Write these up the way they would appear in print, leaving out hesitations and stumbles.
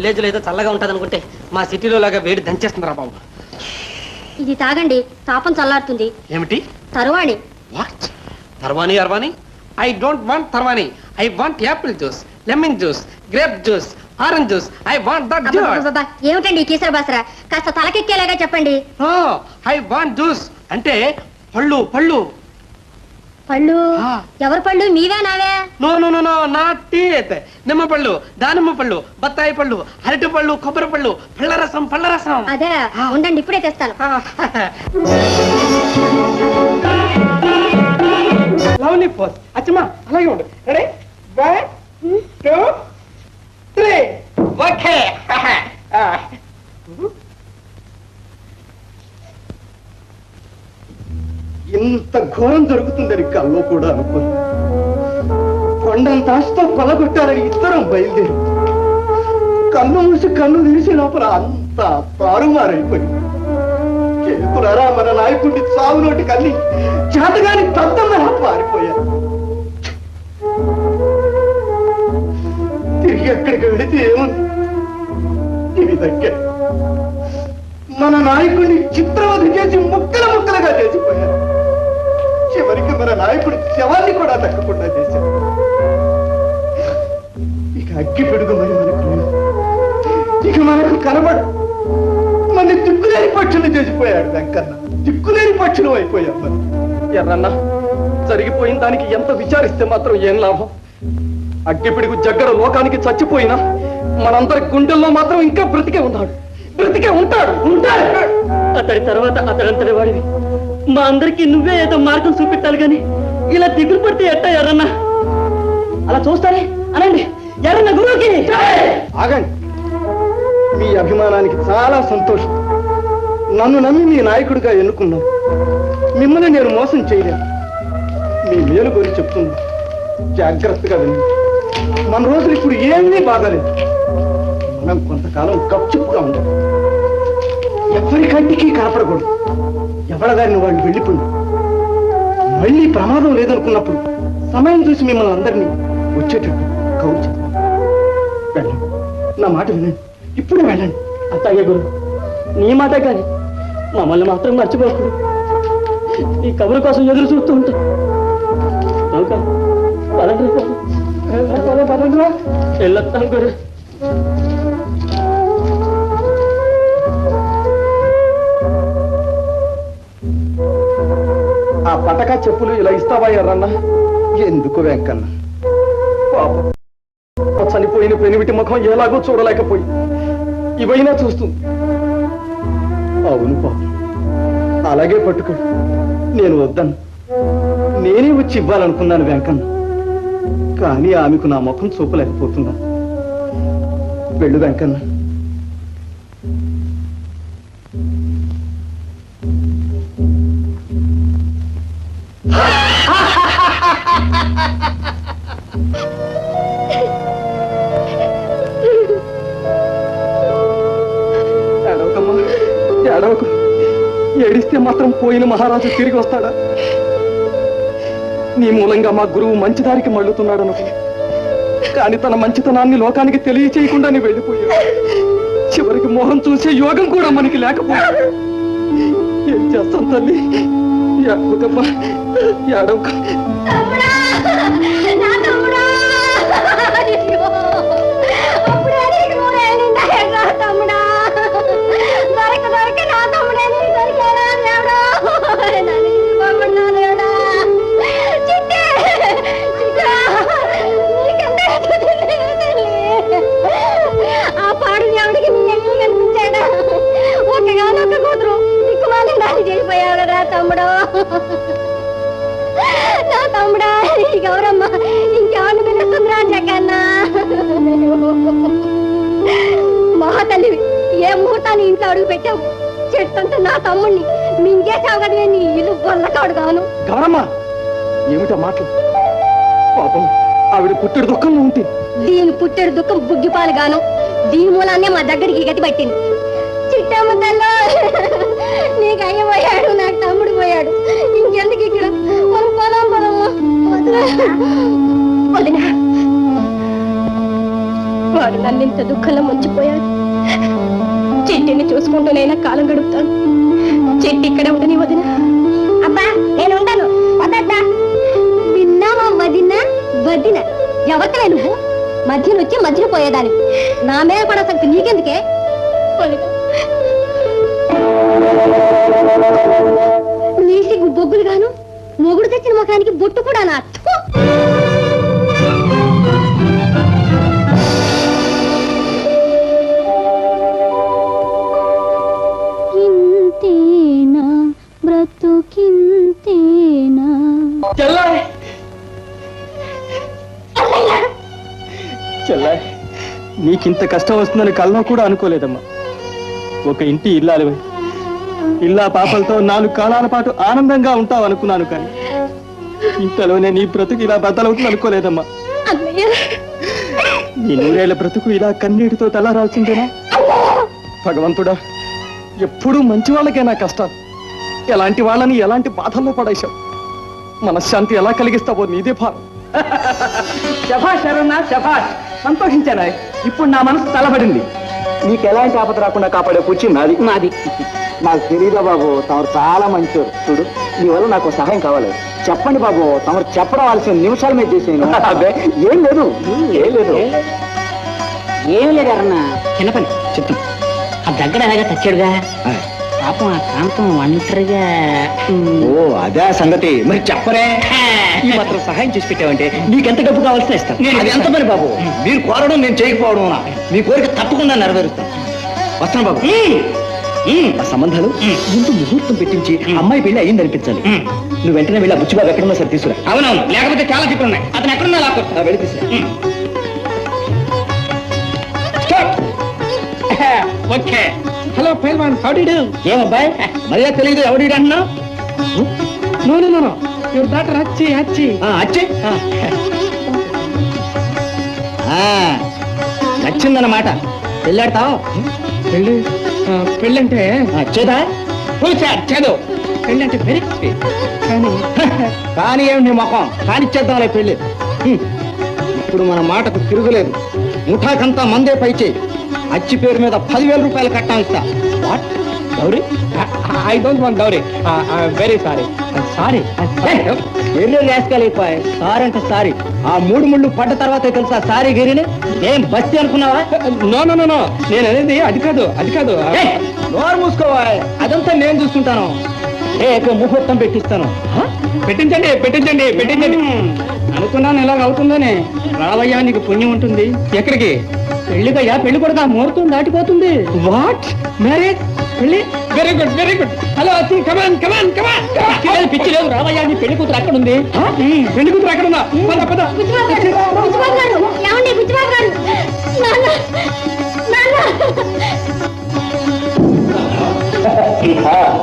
Village లో ఏదో చల్లగా ఉంటది అనుకుంటే మా సిటీలో లాగా వేడి దంచేస్తుందిరా బాబు. ఇది తాగండి, తాపం చల్లారుతుంది. ఏమిటి? తర్వాణి. వాట్? తర్వాణి అర్వాణి? ఐ డోంట్ వాంట్ తర్వాణి. I want apple juice, lemon juice, grape juice, orange juice. I want that juice. ఏమిటండి కీసర బాసరా? కాస్త తలకెక్కేలాగా చెప్పండి. ఐ వాంట్ జ్యూస్ అంటే పళ్ళు పళ్ళు పళ్ళు. ఎవరి పళ్ళు, మీవే నావే? No no no no, not teeth. నిమ్మ పళ్ళు, దానిమ్మ పళ్ళు, బత్తాయి పళ్ళు, అరటి పళ్ళు, కొబ్బరి పళ్ళు, పళ్ళ రసం, పళ్ళ రసం. అదే ఉండండి, ఇప్పుడే తెస్తాను. లవ్లీ పోస్. అచ్చమ్మా అలాగే ఉండు. రెడీ? 1 2 3. ఓకే. ఇంత ఘోరం జరుగుతుందని కల్లో కూడా అనుకోను. కొండంత ఆశతో కొలగొట్టాలని ఇద్దరం బయలుదేరి కన్ను మూసి కన్ను తీసి లోపల అంత తారుమారైపోయి చేతులారా మన నాయకుడిని చావు నోటి కన్ని చేతగాని తద్దమ్మ పారిపోయారు. తిరిగి ఎక్కడికి వెళితే ఏముంది? ఇవి దగ్గర మన నాయకుడిని చిత్రవధ చేసి ముక్కల ముక్కలుగా చేసిపోయారు. చివరికి మన నాయకుడి శవాన్ని కూడా దక్కకుండా చేశారు. ఇక అగ్గి పిడుగు మరి మనకు ఇక మనకు కనబడు. మన దిక్కులేని పక్షులు చేసిపోయాడు వెంకన్న. దిక్కులేని పక్షులు అయిపోయాం మనం. ఎర్రన్నా, జరిగిపోయిన దానికి ఎంత విచారిస్తే మాత్రం ఏం లాభం? అగ్గిపిడుగు జగ్గర లోకానికి చచ్చిపోయినా మనందరి గుండెల్లో మాత్రం ఇంకా బ్రతికే ఉన్నాడు, బ్రతికే ఉంటాడు. అతడి తర్వాత అతడంతటి వాడివి. మా అందరికి నువ్వే ఏదో మార్గం చూపెట్టాలి గాని ఇలా దిగులు పడితే ఎట్టా? ఎర్రన్నా అలా చూస్తారే అనండి. ఎర్రన్న గురువుకి ఆగండి. మీ అభిమానానికి చాలా సంతోషం. నన్ను నమ్మి మీ నాయకుడిగా ఎన్నుకున్నారు. మిమ్మల్ని నేను మోసం చేయలేను. మీ మేలు గురించి చెప్తున్నా, జాగ్రత్తగా వినండి. మన రోజులు ఇప్పుడు ఏమీ బాగాలేదు. మనం కొంతకాలం గప్చుప్పుగా ఉండాలి. ఎవరి కంటికి కనపడకూడదు. ఎవరిదారిని వాళ్ళు వెళ్ళిపోయి మళ్ళీ ప్రమాదం లేదనుకున్నప్పుడు సమయం చూసి మిమ్మల్ని అందరినీ వచ్చేటట్టు కౌరు చేస్తాను. వెళ్ళండి, నా మాట వినండి. ఇప్పుడే వెళ్ళండి. అత్తయ్య గురు, నీ మాట కానీ మమ్మల్ని మాత్రం మర్చిపోకూడదు. నీ కబురు కోసం ఎదురు చూస్తూ ఉంటా. వెళ్ళొస్తాను గురు. ఆ పటకా చెప్పులు ఇలా ఇస్తావా ఎర్రన్నా? ఎందుకు వెంకన్న? పాపం చనిపోయిన పెనివిటి ముఖం ఎలాగో చూడలేకపోయి ఇవైనా చూస్తుంది. అవును పాపం, అలాగే పట్టుకోడు. నేను వద్దాను. నేనే వచ్చి ఇవ్వాలనుకున్నాను వెంకన్న. కానీ ఆమెకు నా ముఖం చూపలేకపోతున్నాను. వెళ్ళు వెంకన్న. ఏడవకు. ఏడిస్తే మాత్రం పోయిన మహారాజు తిరిగి వస్తాడా? నీ మూలంగా మా గురువు మంచిదారికి మళ్ళుతున్నాడు అనుకో. కానీ తన మంచితనాన్ని లోకానికి తెలియచేయకుండా నీ వెళ్ళిపోయాడు. చివరికి మోహం చూసే యోగం కూడా మనకి లేకపోయాడు. ఏం చేస్తాం తల్లి? ఏడవకమ్మా, ఏడవక. ఆ పాడు ఎవడికి కనిపించాడా? ఒకగానొక్క కూతురు దిక్కుమాలి నాని చేసిపోయావు కదా తమ్ముడు. నా తమ్ముడా, ఈ గౌరమ్మ ఇంకెవరిని పిలుస్తుందిరా జగన్నా? మహాతల్లివి, ఏ ముహూర్తాన్ని ఇంట్లో అడుగు పెట్టావు? చెట్టుంటే నా తమ్ముడిని మింగేసావు కదా. నీ ఇల్లు గొల్లకాడు కాను. గౌరమ్మ, ఏమిటా మాటలు? పాపం ఆవిడ పుట్టెడు దుఃఖంలో ఉంటే. దీని పుట్టెడు దుఃఖం బుగ్గిపాలు గాను. దీని మూలాన్నే మా దగ్గరికి గతి పట్టింది. చిట్టమ్మ తల్లో, నీకు అయ్య పోయాడు, నాకు తమ్ముడు పోయాడు. ఇంకెందుకు ఇక్కడ? మనం పొలం పొలము వదినా. వాడు నన్నింత దుఃఖంలో ముంచిపోయాడు. చెట్టిని చూసుకుంటూనైనా కాలం గడుపుతాను. చెట్టు ఇక్కడ ఉండని వదిన. అబ్బా నేను ఉండను. విన్నావా వదిన? వదిన ఎవరికలే నువ్వు? మధ్యన వచ్చి మధ్యన పోయేదాన్ని. నా మీద కూడా సంగతి నీకెందుకే? నీసి బొగ్గులు గాను మొగుడు తెచ్చిన ముఖానికి బొట్టు కూడా నా. ఇంతేనా బ్రతుకింతేనా? చెల్లాయ్ చెల్లాయ్, నీకింత కష్టం వస్తుందని కల్లో కూడా అనుకోలేదమ్మా. ఒక ఇంటి ఇల్లాలివై ఇల్లా పాపలతో 4 కాలాల పాటు ఆనందంగా ఉంటావు అనుకున్నాను, కానీ ఇంతలోనే నీ బ్రతుకు ఇలా బద్దలవుతుంది అనుకోలేదమ్మా. నీ 100 ఏళ్ల బ్రతుకు ఇలా కన్నీటితో తలారాల్సిందేనా? భగవంతుడా, ఎప్పుడూ మంచి వాళ్ళకే నా కష్టాలు. ఎలాంటి వాళ్ళని ఎలాంటి బాధల్లో పడేశావు. మనశ్శాంతి ఎలా కలిగిస్తావో నీదే భారం. శభాష్ శరణ, శభాష్. సంతోషించాను. ఇప్పుడు నా మనసు తలబడింది. నీకు ఎలాంటి ఆపద రాకుండా కాపాడే కూర్చి నాది. నాకు తెలియదా బాబు, తమరు చాలా మంచివారు. చూడు, నీ వల్ల నాకు సహాయం కావాలి. చెప్పండి బాబు, తమరు చెప్పవలసిన నిమిషాల మీద చేసేను. అబ్బే ఏం లేదు. ఏం లేదు అన్న, చిన్న పని చెప్తాం. ఆ దగ్గర ఎలాగా తెచ్చాడుగా, పాపం ఆ కాంతం ఒంటరిగా. ఓ అదే సంగతి. మరి చెప్పరే, ఈ మాత్రం సహాయం చేసి పెట్టావంటే నీకెంత డబ్బు కావాల్సిన ఇస్తాను. అది ఎంత పని బాబు, మీరు కోరడం నేను చేయకపోవడం, మీ కోరిక తప్పకుండా నెరవేరుస్తాను. వస్తాను బాబు. ఆ సంబంధాలు ముందు ముహూర్తం పెట్టించి అమ్మాయి పెళ్లి అయ్యింది అనిపించాలి. నువ్వు వెంటనే వెళ్ళి ఆ బుచ్చిబాబు ఎక్కడున్నా సరే తీసుకురా. అవునవును, లేకపోతే చాలా చిక్కులు ఉన్నాయి. అతను ఎక్కడున్నా లాక్కు వెళ్ళి తీసుకురా. ఓకే. హలో పైల్వాన్, హౌ డు యు డు? ఏమబ్బాయి మర్యాద తెలియదు, ఎవడు అంటున్నావు? నో యువర్ డాటర్ అచ్చి. అచ్చే నచ్చిందన్నమాట. పెళ్ళాడతావు? పెళ్ళంటే చేదా చేదు. పెళ్ళంటే వెరీ కానీ ఏమి నీ మొఖం కానిచ్చేద్దాంలే పెళ్లి. ఇప్పుడు మన మాటకు తిరుగులేదు. ముఠాకంతా మందే పై చేయి. అచ్చి పేరు మీద 10,000 రూపాయలు కట్నం ఇస్తా. What? Dowry? I don't want dowry. Very sorry. ఎన్నో వేసుకోలేకపోయి. సారీ అంటే సారీ. ఆ 3 ముళ్ళు పడ్డ తర్వాతే తెలుసా సారీ గిరిని. ఏం బస్తి అనుకున్నావా? నో నేను అనేది అది కాదు. నోరు మూసుకోవాలి. అదంతా నేను చూసుకుంటాను. రేపు ముహూర్తం పెట్టిస్తాను. పెట్టించండి. అనుకున్నాను ఇలాగ అవుతుందని. రావయ్యా, నీకు పుణ్యం ఉంటుంది. ఎక్కడికి? పెళ్లికయ్యా, పెళ్లి కొడుకు ముహూర్తం దాటిపోతుంది. వాట్? మ్యారేజ్? పెళ్లి? Very good. హలో అచ్చి, కమాన్. పిచ్చి లేదు, రావయ్యా, నీ పెళ్లి కూతురు అక్కడ ఉంది. పెళ్లి కూతురు అక్కడ ఉందా? పద.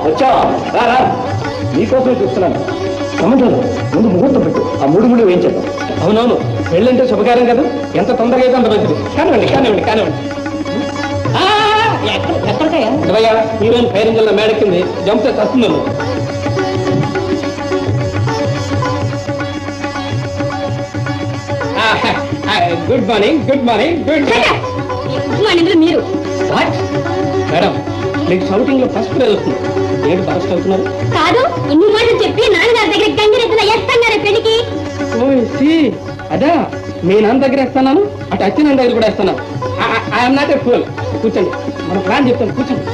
వచ్చావా? నీకోసమే చూస్తున్నాను. సంబంధాలు ముందు ముహూర్తం పెట్టు. ఆ 3 ముళ్ళు వేయించాను. అవునవును, పెళ్ళంటే శుభకార్యం కదా. ఎంత తొందరగా అయితే అంత మంచిది. కానివ్వండి. ఎక్కడికయ్యా? ఇదయ్యా, హీరోయిన్ ఫైరింగ్ మేడెక్కింది. జంప్ చేసి వస్తున్నాను. Good morning. మీరు వాట్? మేడం, మీకు షౌటింగ్ లో ఫస్ట్ ప్రైజ్ వస్తుంది. ఏంటి బరస్ట్ అవుతున్నారు? కాదు, ఇన్ని మాటలు చెప్పి నాన్నగారి దగ్గర గంగిరెద్దున వేస్తాను పెళ్లికి. అదా, మీ నాన్న దగ్గర వేస్తున్నాను, అటు అచ్చి నాన్న దగ్గర కూడా వేస్తున్నాను. I'm not a pool. కూర్చోండి, మన ప్లాన్ చెప్తాను. కూర్చోండి.